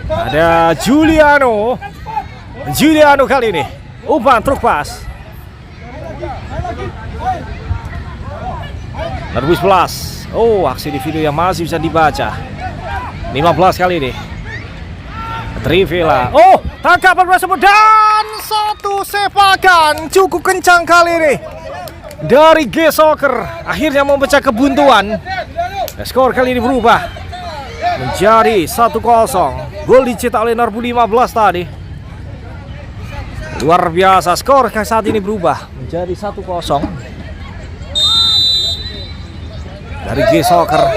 Ada Juliano kali ini umpan truk pas. Nervus plus. Oh, aksi individu yang masih bisa dibaca. 15 kali ini. Trivela. Oh, tangkapan bersebut dan satu sepakan cukup kencang kali ini dari G-Soccer. Akhirnya memecah kebuntuan. Skor kali ini berubah menjadi 1-0. Gol dicetak oleh Norbu 15 tadi. Luar biasa, skor saat ini berubah menjadi 1-0 dari G-Soccer.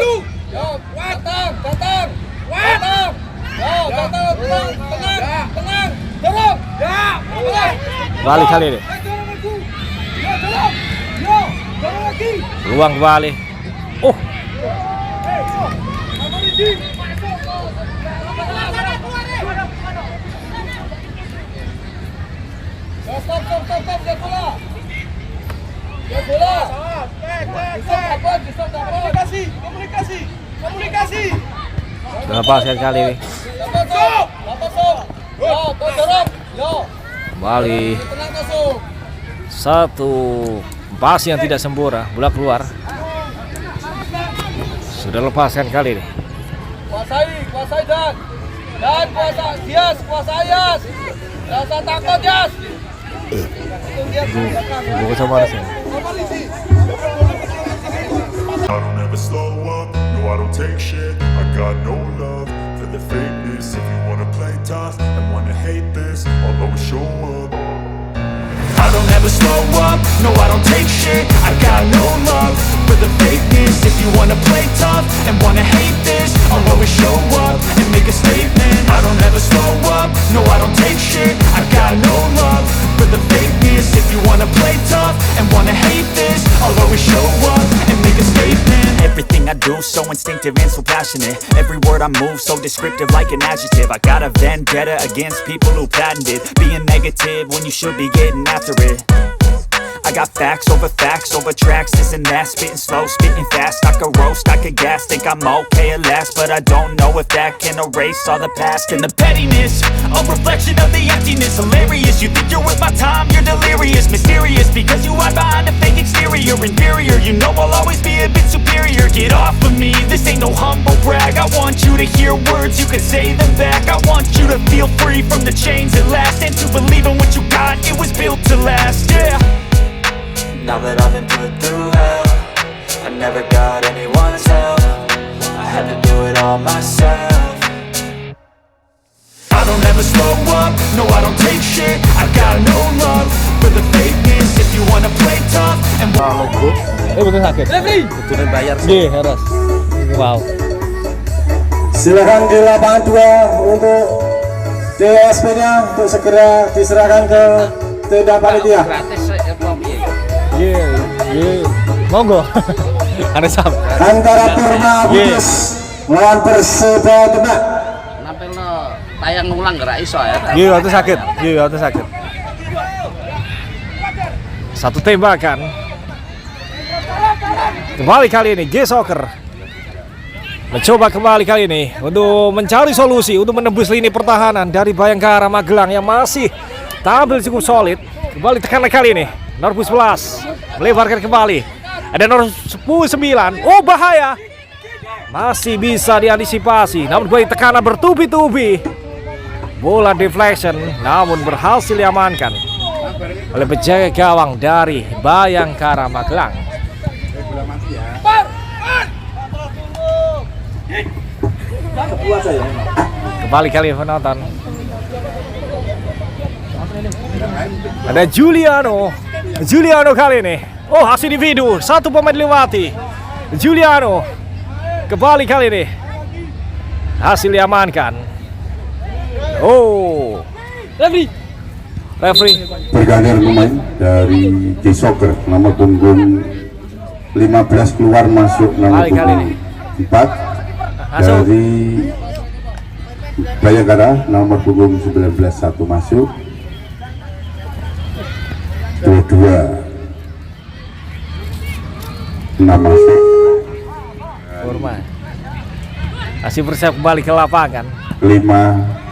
Balik kali ini. Peluang kembali. Oh. Komunikasi. Lepaskan kali ini. Kembali. Satu pas yang tidak sempurna, bola keluar. Sudah lepaskan kali ini. Kuasai dan kuasa Dias, kuasa Ayas. Rasa takut Dias. Gue coba sih. I don't ever slow up, no I don't take shit. I got no love for the fakeness. If you wanna play tough and wanna hate this, I'll always show up. I don't ever slow up, no I don't take shit. I got no love for the fakeness. If you wanna play tough and wanna hate this, I'll always show up and make a statement. I don't ever slow up, no I don't take shit. I got no love for the fakeness. If you wanna play tough and wanna hate this, I'll always show up and make a statement. Everything I do so instinctive and so passionate. Every word I move so descriptive like an adjective. I got a vendetta against people who patented being negative when you should be getting after it. I got facts over tracks, this and that. Spitting slow, spitting fast, I could roast, I could gas. Think I'm okay at last, but I don't know if that can erase all the past. And the pettiness, a reflection of the emptiness. Hilarious, you think you're worth my time, you're delirious. Mysterious, because you hide behind a fake exterior. Inferior, you know I'll always be a bit superior. Get off of me, this ain't no humble brag. I want you to hear words, you can say them back. I want you to feel free from the chains at last, and to believe in what you got, it was built to last, yeah. Now that I've been put through hell, I never got anyone's help. I had to do it all myself. I don't ever slow up, no I don't take shit. I got no love for the fakeness. If you wanna play tough and Betul sakit. Betul bayar. Iya, harus. Wow. Silakan di lapangan 2 untuk DSP-nya untuk segera diserahkan ke tenda panitia. Iya. Monggo. Ada sam. Antara Purna Bugis melawan Perseba Demak. Nampilno tayang ulang gerak iso ya. Iya, itu sakit. Satu tembakan. Kembali kali ini G-Soccer mencoba kembali kali ini untuk mencari solusi untuk menembus lini pertahanan dari Bayangkara Magelang yang masih tampil cukup solid. Kembali tekanan kali ini Norbus 11 melebarkan kembali. Ada Norbus 9. Oh, bahaya. Masih bisa diantisipasi, namun kembali tekanan bertubi-tubi. Bola deflection namun berhasil diamankan oleh penjaga gawang dari Bayangkara Magelang. Kembali kali penonton. Ada Juliano kali ini. Oh, hasil individu, satu pemain dilewati. Juliano kembali kali ini. Hasil diamankan. Oh, referee Bergantian pemain dari G-Soccer, nomor punggung 15 keluar masuk nomor punggung 4 dari Bayangkara, nomor punggung 19 1 masuk. 22 6 masuk. Masih bersiap kembali ke lapangan. 5